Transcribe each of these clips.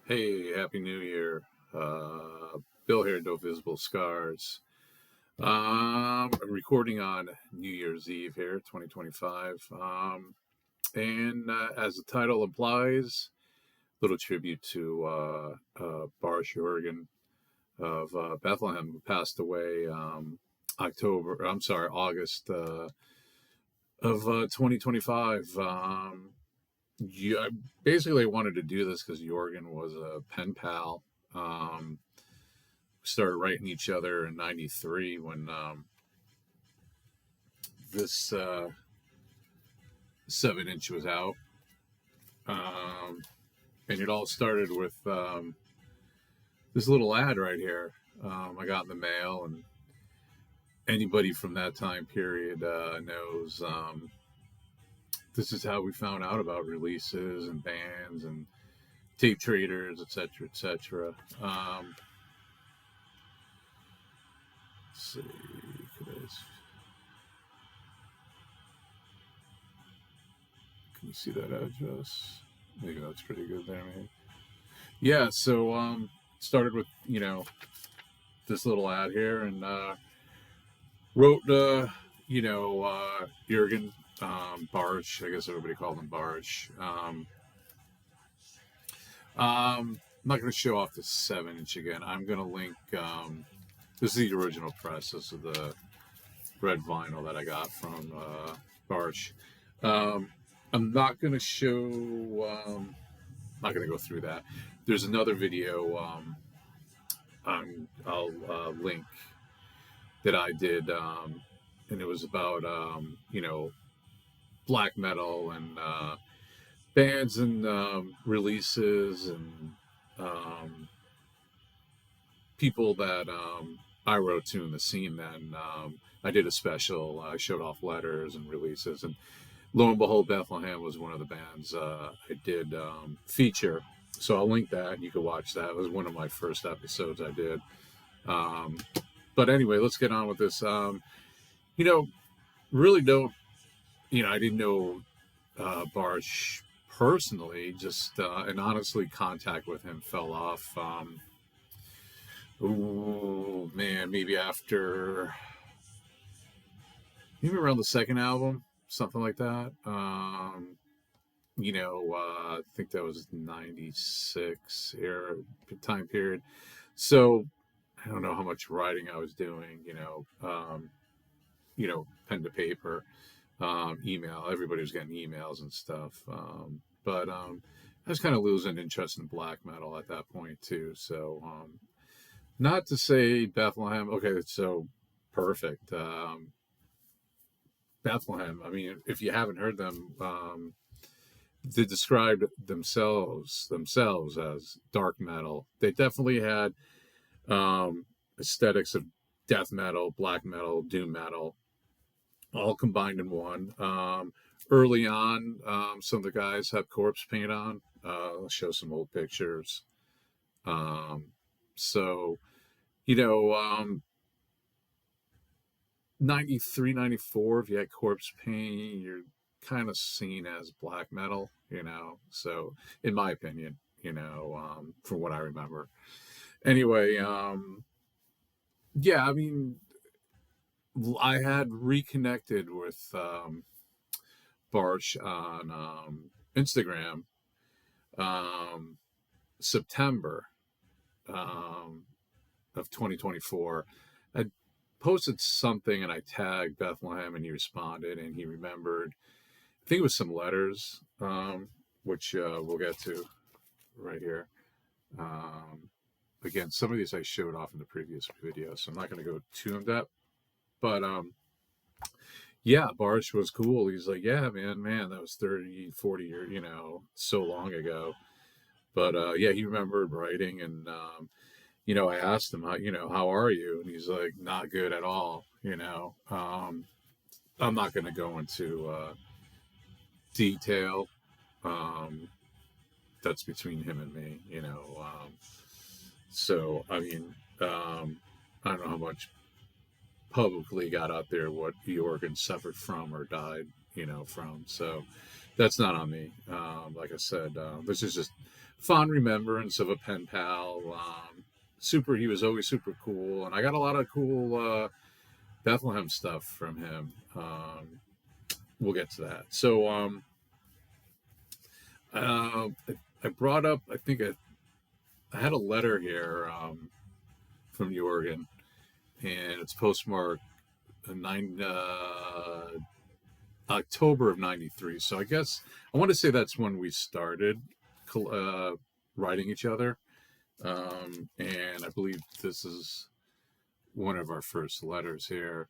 Hey, Happy New Year. Bill here, Novisible Scars. I'm recording on New Year's Eve here, 2025. And as the title implies, little tribute to Bartsch Jürgen of Bethlehem, who passed away August of 2025. Yeah, basically, I wanted to do this because Jorgen was a pen pal. Started writing each other in '93 when this 7-inch was out. And it all started with this little ad right here I got in the mail. And anybody from that time period knows this is how we found out about releases and bands and tape traders, etc., etc. Let's see. Can you see that address? Maybe that's pretty good there, maybe. Yeah, so started with, this little ad here and wrote, Jürgen Bartsch. I guess everybody called him Bartsch. I'm not going to show off the 7-inch again. I'm going to link. This is the original press. This is the red vinyl that I got from Bartsch. I'm not going to show. I'm not going to go through that. There's another video. I'll link that I did, and it was about black metal and bands and releases and people that I wrote to in the scene. Then I did a special. I showed off letters and releases, and lo and behold, Bethlehem was one of the bands I did feature. So I'll link that, and you can watch that. It was one of my first episodes I did. But anyway, let's get on with this. Really don't. I didn't know Bartsch personally, just and honestly, contact with him fell off. Maybe around the second album, something like that. I think that was '96 era time period. So I don't know how much writing I was doing. Pen to paper. Email. Everybody was getting emails and stuff. But I was kind of losing interest in black metal at that point too. So not to say Bethlehem. Okay, so perfect. Bethlehem. I mean, if you haven't heard them, they described themselves as dark metal. They definitely had aesthetics of death metal, black metal, doom metal, all combined in one. Early on, some of the guys had corpse paint on. I'll show some old pictures. So, 93, 94, if you had corpse paint, you're kind of seen as black metal, So, in my opinion, from what I remember. Anyway, yeah, I mean, I had reconnected with Bartsch on Instagram September of 2024. I posted something and I tagged Bethlehem and he responded and he remembered. I think it was some letters, which we'll get to right here. Again, some of these I showed off in the previous video, so I'm not going to go too in depth. But yeah, Bartsch was cool. He's like, yeah, man, that was 30, 40 years, so long ago. But yeah, he remembered writing, and I asked him, how are you? And he's like, not good at all. I'm not going to go into detail. That's between him and me, So I mean, I don't know how much publicly got out there what Jorgen suffered from or died, from. So that's not on me. Like I said, this is just fond remembrance of a pen pal. He was always super cool, and I got a lot of cool Bethlehem stuff from him. We'll get to that. So I brought up, I think I had a letter here from Jürgen, and it's postmarked October of '93. So I guess I want to say that's when we started writing each other, and I believe this is one of our first letters here.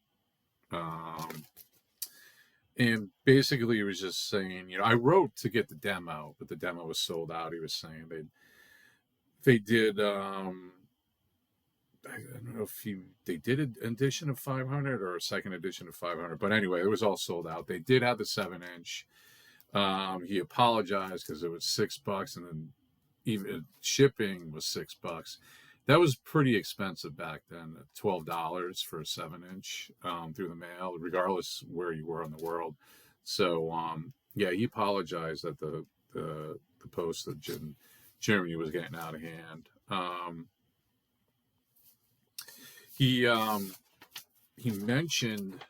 And basically, he was just saying, I wrote to get the demo, but the demo was sold out. He was saying they did. I don't know if they did an edition of 500 or a second edition of 500, but anyway, it was all sold out. They did have the 7-inch. He apologized because it was $6, and then even shipping was $6. That was pretty expensive back then. $12 for a 7-inch through the mail, regardless where you were in the world. So yeah, he apologized that the postage in Germany was getting out of hand. He mentioned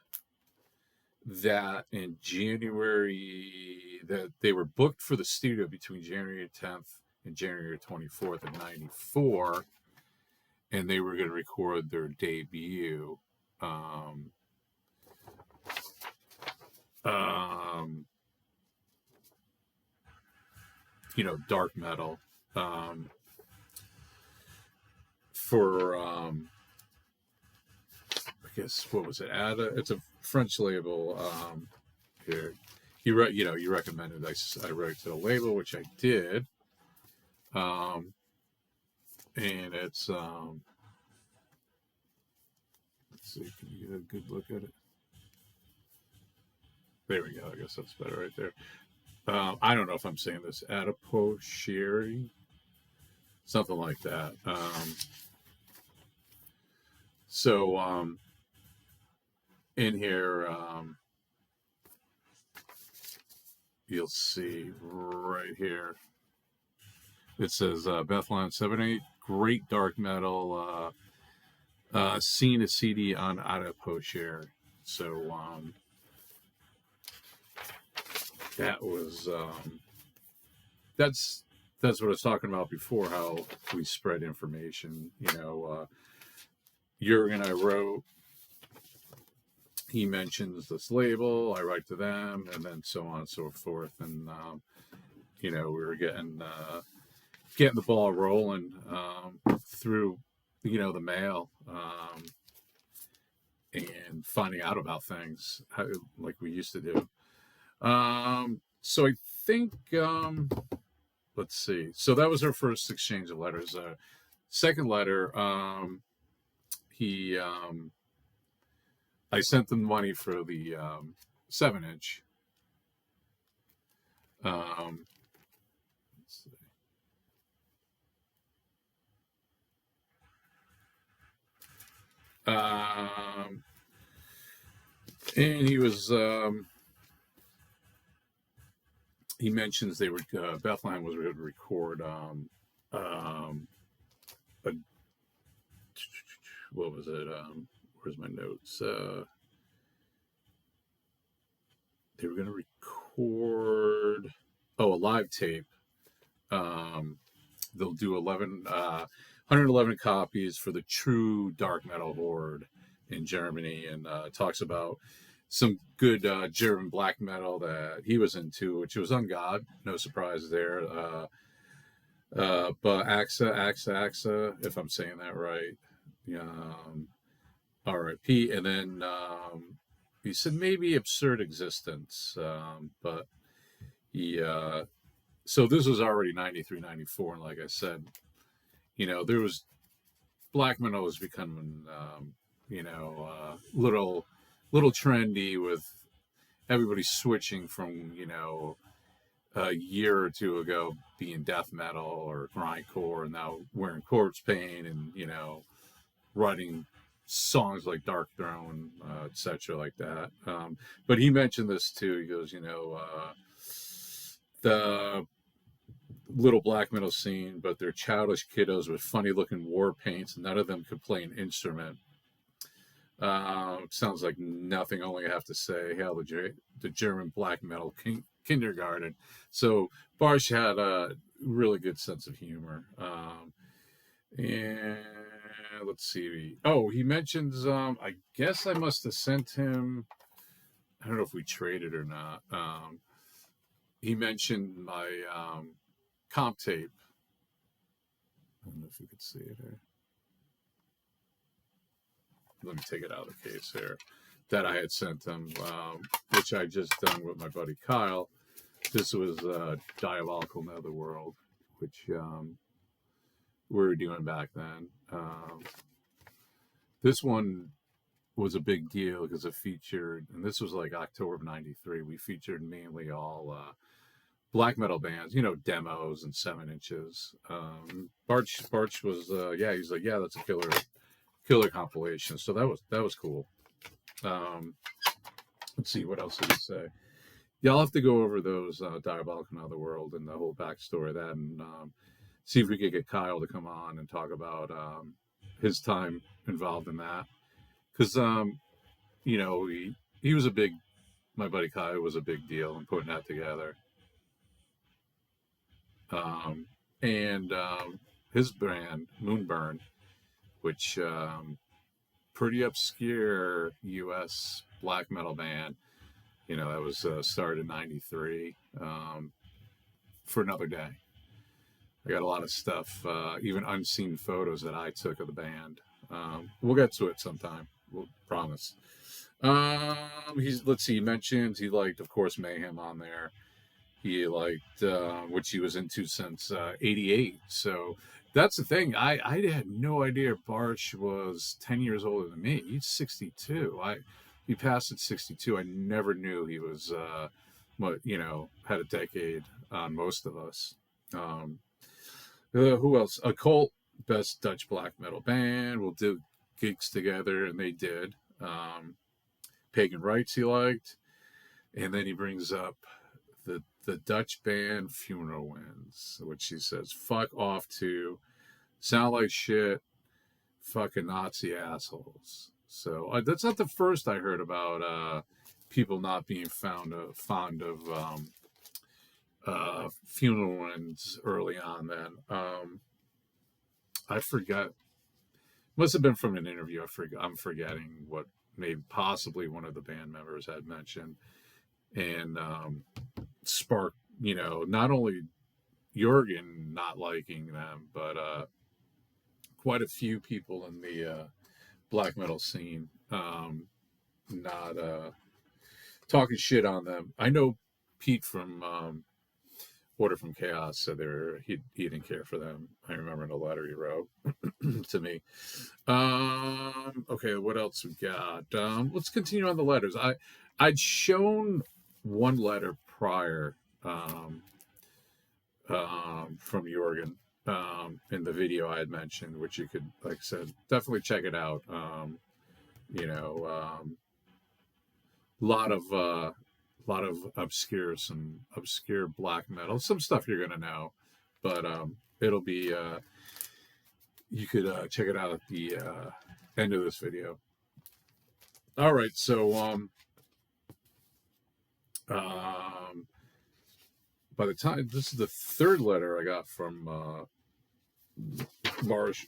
that in January, that they were booked for the studio between January 10th and January 24th of '94, and they were going to record their debut. Dark metal for I guess, what was it? It's a French label. Here, you recommended I wrote to the label, which I did. And it's let's see, can you get a good look at it? There we go. I guess that's better right there. I don't know if I'm saying this. Adipocere, something like that. So in here, you'll see right here, it says Bethlehem 7/8, great dark metal, seen a CD on Adipocere. So that was that's what I was talking about before, how we spread information. Jürgen, I wrote, he mentions this label, I write to them, and then so on and so forth. And we were getting the ball rolling through the mail, and finding out about things like we used to do. So I think let's see. So that was our first exchange of letters. Second letter, I sent them money for the 7-inch. Let's see. And he was he mentions they were Bethlehem was going to record what was it? Where's my notes? They were going to record a live tape. They'll do 111 copies for the true dark metal horde in Germany, and talks about some good German black metal that he was into, which was On God, no surprise there. But AXA, if I'm saying that right. R.I.P. And then he said maybe Absurd Existence, but he so this was already 93, 94, and like I said, there was black metal was becoming little trendy, with everybody switching from a year or two ago being death metal or grindcore, and now wearing corpse paint and writing songs like Dark Throne, etc., like that. But he mentioned this too. He goes, little black metal scene, but they're childish kiddos with funny looking war paints. None of them could play an instrument. Sounds like nothing. Only I have to say, hell, the German black metal kindergarten. So Bartsch had a really good sense of humor. And let's see. Oh, he mentions. I guess I must have sent him. I don't know if we traded or not. He mentioned my comp tape. I don't know if you could see it here. Let me take it out of the case here. That I had sent him, which I just done with my buddy Kyle. This was Diabolical Netherworld, which we were doing back then. This one was a big deal because it featured, and this was like October of '93. We featured mainly all black metal bands, you know, demos and 7-inches. Bartsch was, he's like, yeah, that's a killer compilation. So that was cool. Let's see, what else did he say? Yeah, I'll have to go over those Diabolical Netherworld and the whole backstory of that, and see if we could get Kyle to come on and talk about his time involved in that. Because, you know, he was my buddy Kyle was a big deal in putting that together. And his band, Moonburn, which pretty obscure U.S. black metal band, you know, that was started in '93, for another day. I got a lot of stuff, even unseen photos that I took of the band. We'll get to it sometime. We'll promise. Let's see, he mentioned he liked, of course, Mayhem on there. He liked, which he was into since '88. So that's the thing. I had no idea Bartsch was 10 years older than me. He's 62. He passed at 62. I never knew he was, had a decade on most of us. Who else? Occult, best Dutch black metal band. We'll do gigs together, and they did. Pagan Rites he liked. And then he brings up the Dutch band Funeral Winds, which he says, fuck off to, sound like shit, fucking Nazi assholes. So that's not the first I heard about people not being fond of Funeral Winds early on then. I forgot. Must have been from an interview. I'm forgetting what maybe possibly one of the band members had mentioned. And sparked, you know, not only Jürgen not liking them, but quite a few people in the black metal scene not talking shit on them. I know Pete from Order from Chaos said he didn't care for them. I remember in a letter he wrote to me. Okay, what else we got? Let's continue on the letters. I'd shown one letter prior from Jürgen in the video I had mentioned, which you could, like I said, definitely check it out. Lot of obscure black metal, some stuff you're gonna know, but it'll be you could check it out at the end of this video. All right, so by the time this is the third letter I got from Bartsch,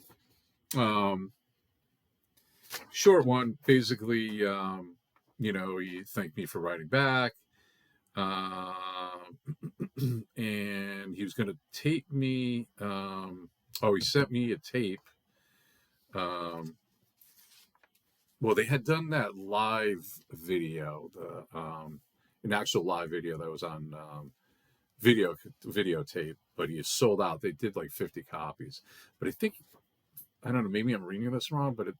short one, basically, he thanked me for writing back, and he was going to tape me. He sent me a tape. Well, they had done that live video, an actual live video that was on videotape, but he sold out. They did like 50 copies, but I don't know, maybe I'm reading this wrong, but he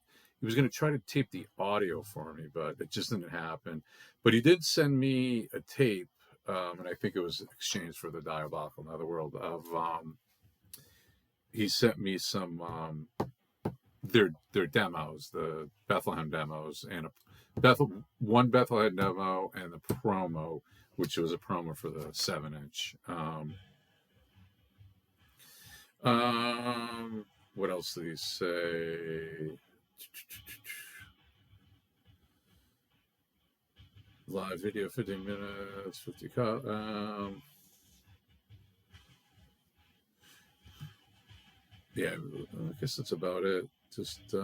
was going to try to tape the audio for me, but it just didn't happen. But he did send me a tape, and I think it was exchanged for the Diabolical Netherworld of, he sent me some, their demos, the Bethlehem demos, and one Bethlehem demo and the promo, which was a promo for the 7-inch. What else did he say? Live video, 15 minutes, 50 yeah, I guess that's about it. Just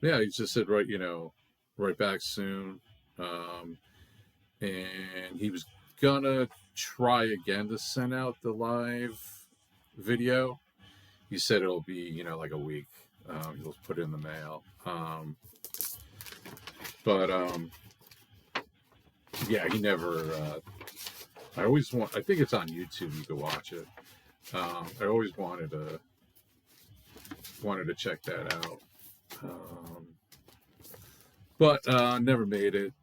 yeah, he just said right back soon. And he was gonna try again to send out the live video. He said it'll be like a week. He'll put it in the mail. But yeah, he never. I think it's on YouTube. You can watch it. I always wanted to check that out, but never made it.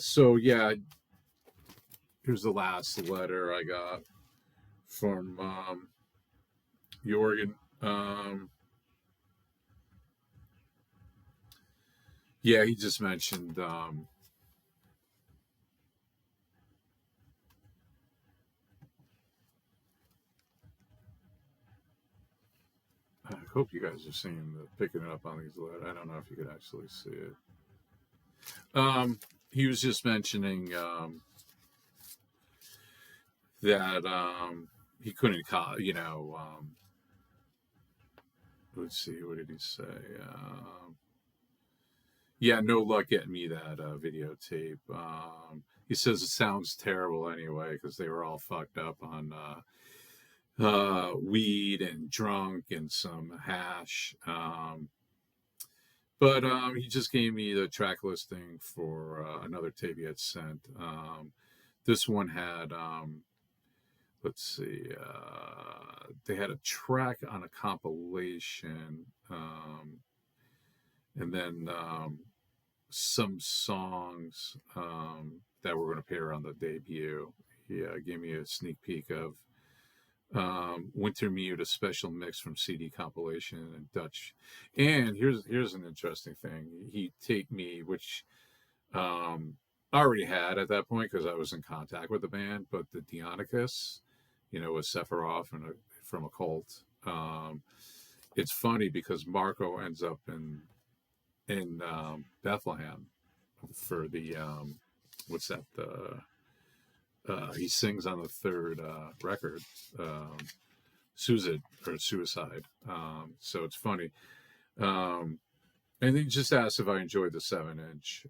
So yeah, here's the last letter I got from Jorgen. Yeah, he just mentioned I hope you guys are picking it up on these letters. I don't know if you could actually see it. He was just mentioning that he couldn't let's see, what did he say? Yeah, no luck getting me that videotape. He says it sounds terrible anyway because they were all fucked up on weed and drunk and some hash. But he just gave me the track listing for another tape he had sent. This one had, let's see, they had a track on a compilation, and then some songs that were going to appear on the debut. He gave me a sneak peek of Winter Mute, a special mix from CD compilation in Dutch. And here's an interesting thing. He taped me, which I already had at that point because I was in contact with the band, but the Dionycus, with Sephiroth and from a cult. It's funny because Marco ends up in Bethlehem for the what's that, he sings on the third record, Suicide. So it's funny. And he just asked if I enjoyed the 7-inch.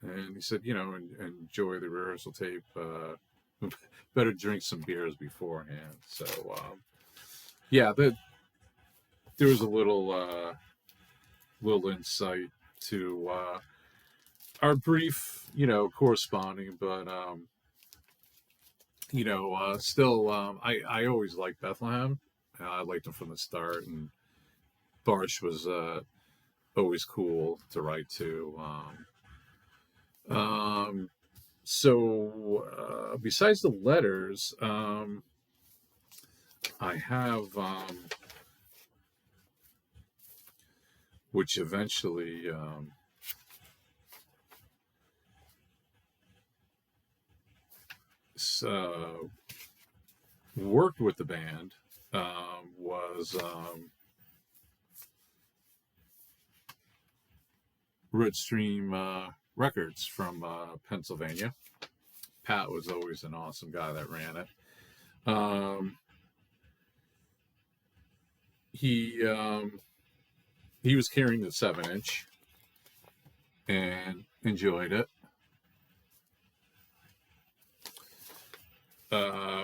And he said, enjoy the rehearsal tape. Better drink some beers beforehand. So, yeah, there was a little insight to our brief, corresponding, but still, I always liked Bethlehem. I liked them from the start, and Bartsch was always cool to write to. So besides the letters, I have, which eventually. Worked with the band was Red Stream Records from Pennsylvania. Pat was always an awesome guy that ran it. He was carrying the 7-inch and enjoyed it.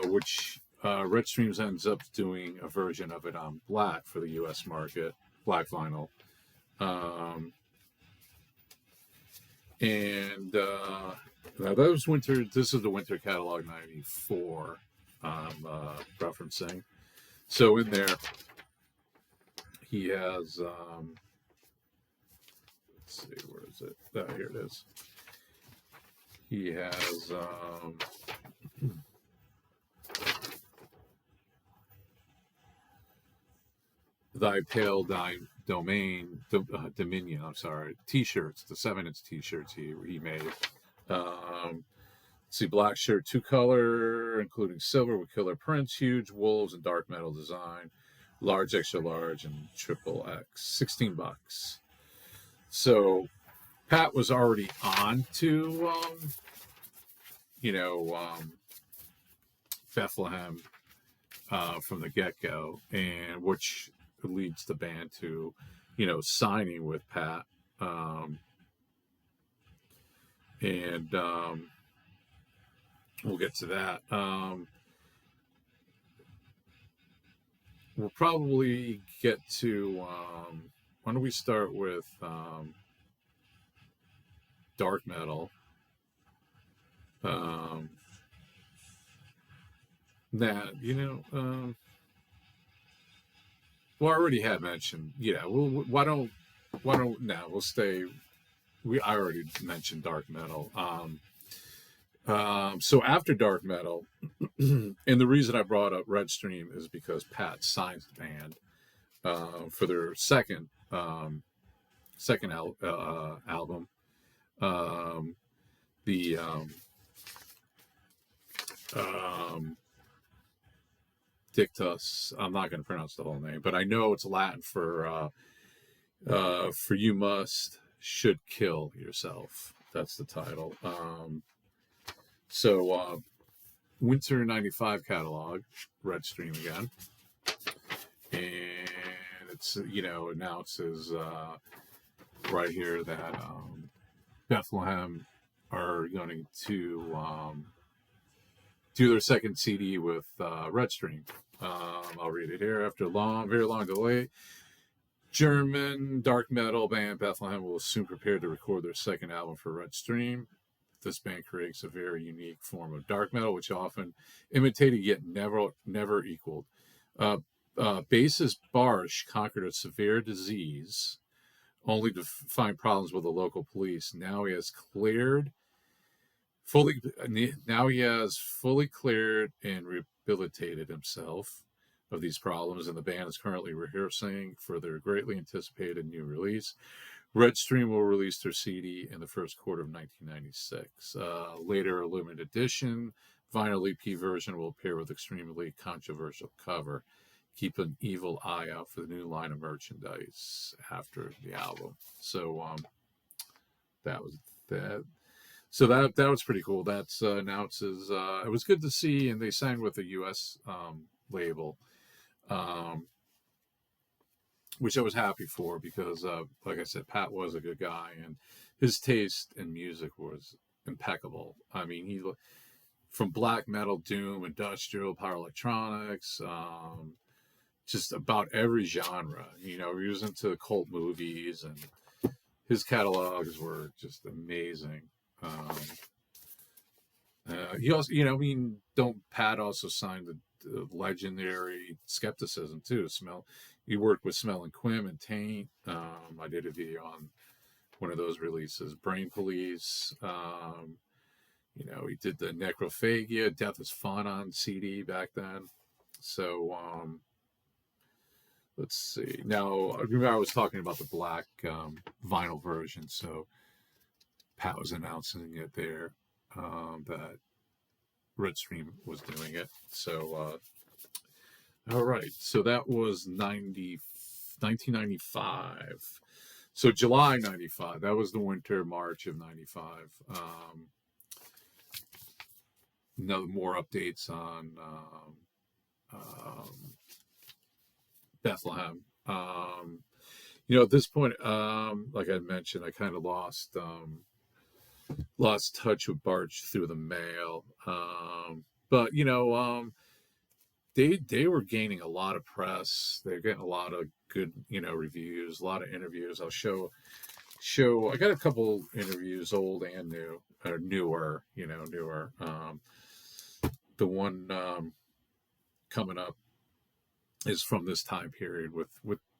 Which Red Streams ends up doing a version of it on black for the U.S. market, black vinyl. And now that was winter. This is the winter catalog '94. I'm referencing. So in there, he has. Let's see, where is it? Here it is. He has. Thy Pale Dominion, I'm sorry, t-shirts, the 7-inch t-shirts he made. See, black shirt, 2-color, including silver with killer prints, huge wolves and dark metal design, large, extra large, and triple X. $16. So Pat was already on to, Bethlehem from the get-go, and which leads the band to, signing with Pat. And we'll get to that. We'll probably get to, why don't we start with dark metal. Well, I already had mentioned, why don't we'll stay. I already mentioned dark metal. So after dark metal, and the reason I brought up Redstream is because Pat signs the band for their second album, the Dictus. I'm not going to pronounce the whole name, but I know it's Latin for you must should kill yourself. That's the title. So winter '95 catalog, Redstream again, and it's announces right here that Bethlehem are going to do their second CD with Redstream. I'll read it here. After a very long delay, German dark metal band Bethlehem will soon prepare to record their second album for Redstream. This band creates a very unique form of dark metal, which often imitated yet never equaled. Bassist Bartsch conquered a severe disease, only to find problems with the local police. Now he has fully cleared and rehabilitated himself of these problems, and the band is currently rehearsing for their greatly anticipated new release. Redstream will release their CD in the first quarter of 1996. Later, a limited edition vinyl EP version will appear with extremely controversial cover. Keep an evil eye out for the new line of merchandise after the album. So that was that. So that was pretty cool. That's announces. It was good to see, and they signed with a U.S. label. Which I was happy for because, like I said, Pat was a good guy, and his taste in music was impeccable. I mean, he from black metal, doom, industrial, power electronics, just about every genre. He was into cult movies, and his catalogs were just amazing. He also, Pat also signed the legendary Skepticism too. He worked with Smell and Quim and Taint. I did a video on one of those releases. Brain Police. He did the Necrophagia, Death is Fun on CD back then. So let's see. Now, I remember I was talking about the black vinyl version. So Pat was announcing it there that Redstream was doing it. So all right, so that was 1995. So July 95, that was the winter, March of 95. More updates on Bethlehem. At this point, like I mentioned, I kind of lost touch with Bartsch through the mail. But they were gaining a lot of press. They're getting a lot of good, reviews, a lot of interviews. I'll show. I got a couple interviews, old and new, or newer. The one coming up is from this time period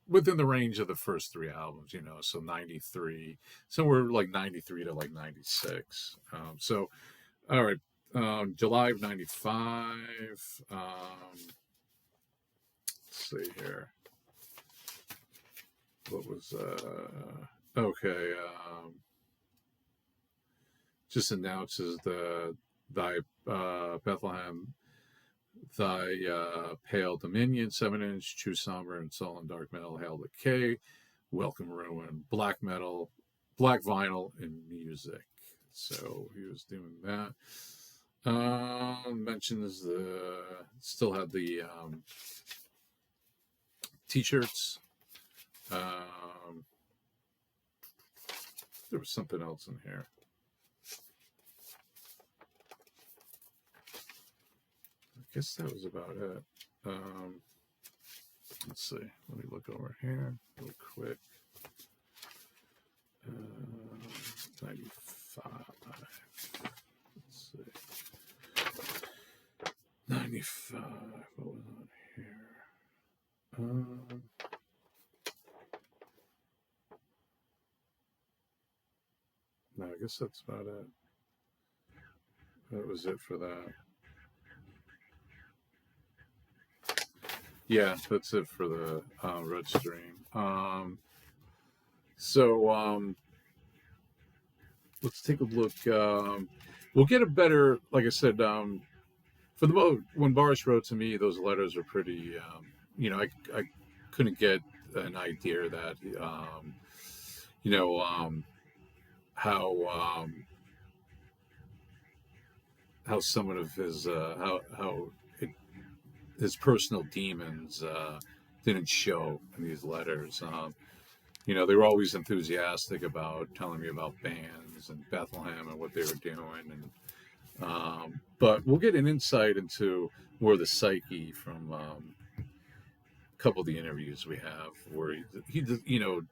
within the range of the first three albums. So 93, somewhere like 93 to like 96. So, all right. July of 95. Let's see here. What was okay? Just announces the thy Bethlehem, thy pale dominion, 7-inch, true summer, and sullen dark metal, hail decay, welcome ruin, black metal, black vinyl, and music. So he was doing that. Mentions still had the t-shirts. There was something else in here. I guess that was about it. Let's see. Let me look over here real quick. 95. Let's see. 95. What was on here? No, I guess that's about it. That was it for that. Yeah, that's it for the red stream. Let's take a look. We'll get a better, like I said, for the most, when Boris wrote to me, those letters are pretty, I couldn't get an idea that, how some of his, his personal demons didn't show in these letters. They were always enthusiastic about telling me about bands and Bethlehem and what they were doing, and but we'll get an insight into more of the psyche from a couple of the interviews we have, where he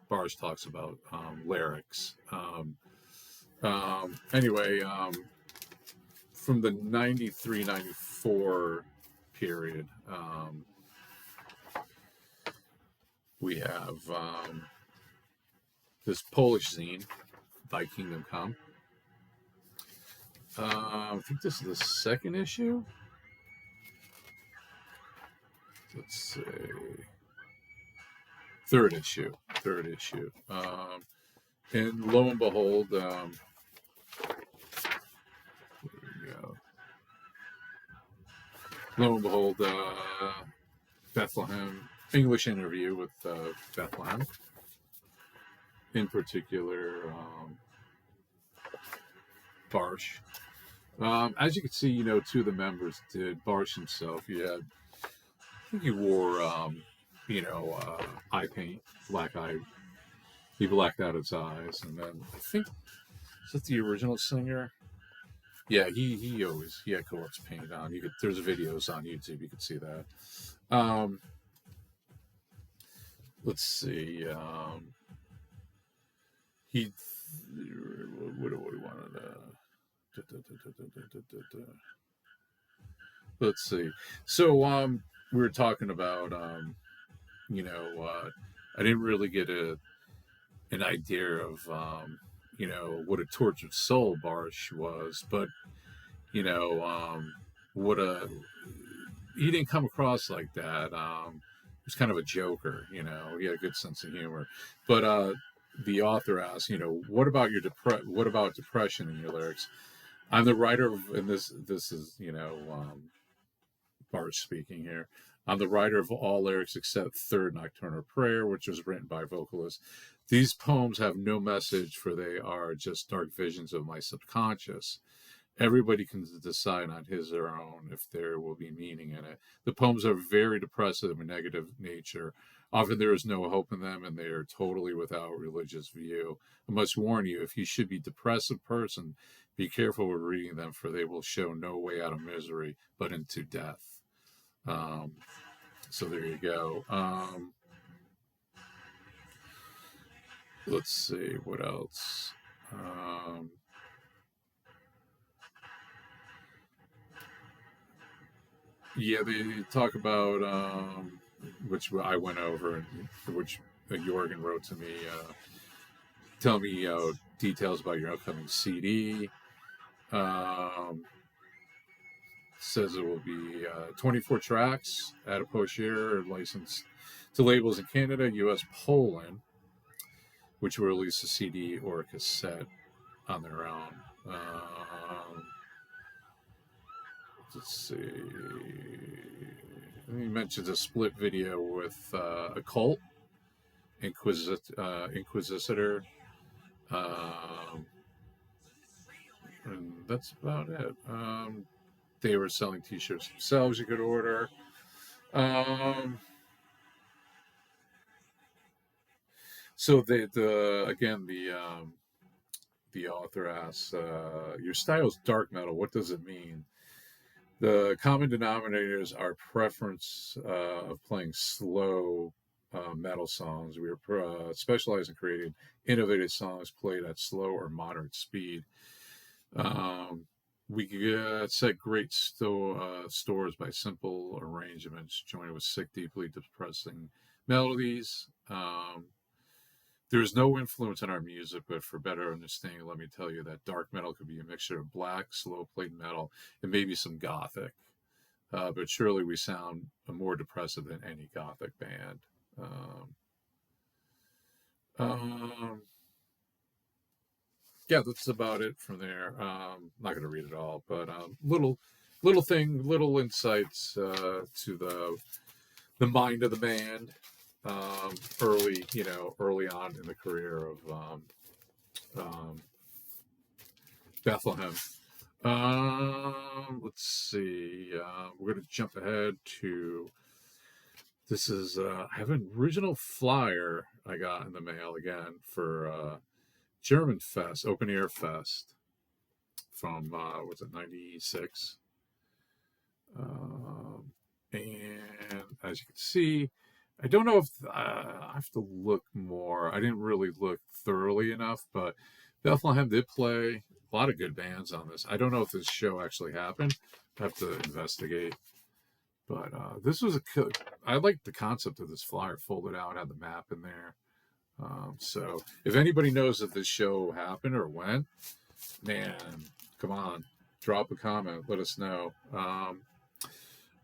Bars talks about lyrics. Anyway, from the 93-94 period, we have this Polish zine, Thy Kingdom Come. I think this is the second issue. Let's see. Third issue. And lo and behold, there we go. Lo and behold, Bethlehem, English interview with Bethlehem. In particular, Barsh. As you can see, two of the members did. Barsh himself, I think he wore, eye paint, black eye. He blacked out his eyes, and then I think, is that the original singer? Yeah, he had corpse paint on. There's videos on YouTube. You can see that. Let's see. What do we want to? Let's see. So we were talking about I didn't really get an idea of what a tortured soul Barsh was, but he didn't come across like that. He was kind of a joker, he had a good sense of humor. But the author asked, what about depression in your lyrics? I'm the writer of, and this is Barsh speaking here. I'm the writer of all lyrics except Third Nocturnal Prayer, which was written by vocalists. These poems have no message, for they are just dark visions of my subconscious. Everybody can decide on his or her own if there will be meaning in it. The poems are very depressive and negative nature. Often there is no hope in them, and they are totally without religious view. I must warn you, if you should be a depressive person, be careful with reading them, for they will show no way out of misery, but into death. So there you go. Let's see, what else? Yeah, they talk about, which I went over, and which Jürgen wrote to me, tell me details about your upcoming CD. Says it will be 24 tracks at a post-year, licensed to labels in Canada, US, Poland, which will release a CD or a cassette on their own. let's see. He mentions a split video with a cult, Inquisitor, um, and that's about it. They were selling T-shirts themselves. You could order. Um, so the author asks, "Your style is dark metal. What does it mean?" The common denominators are preference of playing slow metal songs. We are specialized in creating innovative songs played at slow or moderate speed. We set great stores by simple arrangements, joined with sick, deeply depressing melodies. There is no influence in our music, but for better understanding, let me tell you that dark metal could be a mixture of black, slow played metal, and maybe some gothic. But surely we sound more depressive than any gothic band. Um, yeah, that's about it from there. Not going to read it all, but little insights to the mind of the band. Early on in the career of Bethlehem. Let's see. We're going to jump ahead to. This is I have an original flyer I got in the mail again for German Fest, Open Air Fest from was it '96? And as you can see, I don't know if I have to look more. I didn't really look thoroughly enough, but Bethlehem did play a lot of good bands on this. I don't know if this show actually happened. I have to investigate. But this was I like the concept of this flyer folded out, had the map in there. So if anybody knows if this show happened or when, man, come on, drop a comment, let us know.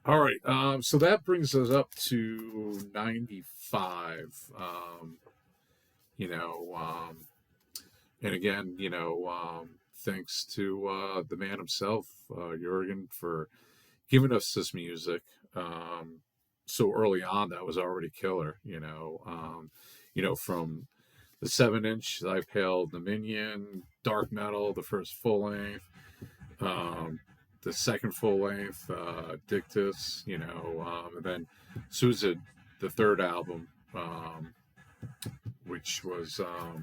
All right, so that brings us up to 95. And again, thanks to the man himself, Jürgen, for giving us this music so early on. That was already killer. From the 7-inch I Pale Dominion, dark metal, the first full length, the second full length, Dictus, and then Suicide, the third album, which was a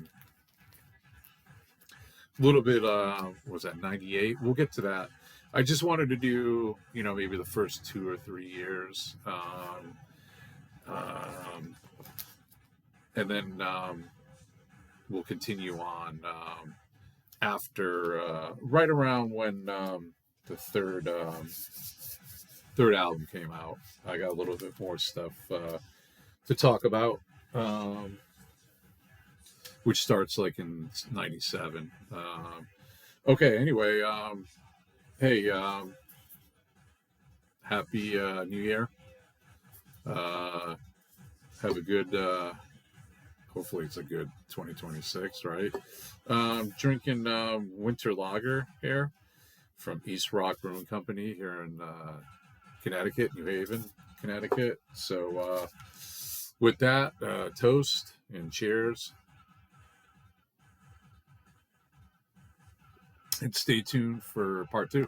little bit, was that 98? We'll get to that. I just wanted to do, maybe the first 2 or 3 years. And then we'll continue on after, right around when the third album came out. I got a little bit more stuff to talk about, which starts like in 97. Okay, anyway, hey, happy New Year. Have a good, hopefully it's a good 2026, right? Drinking winter lager here from East Rock Brewing Company here in Connecticut, New Haven, Connecticut. So with that, toast and cheers. And stay tuned for part 2.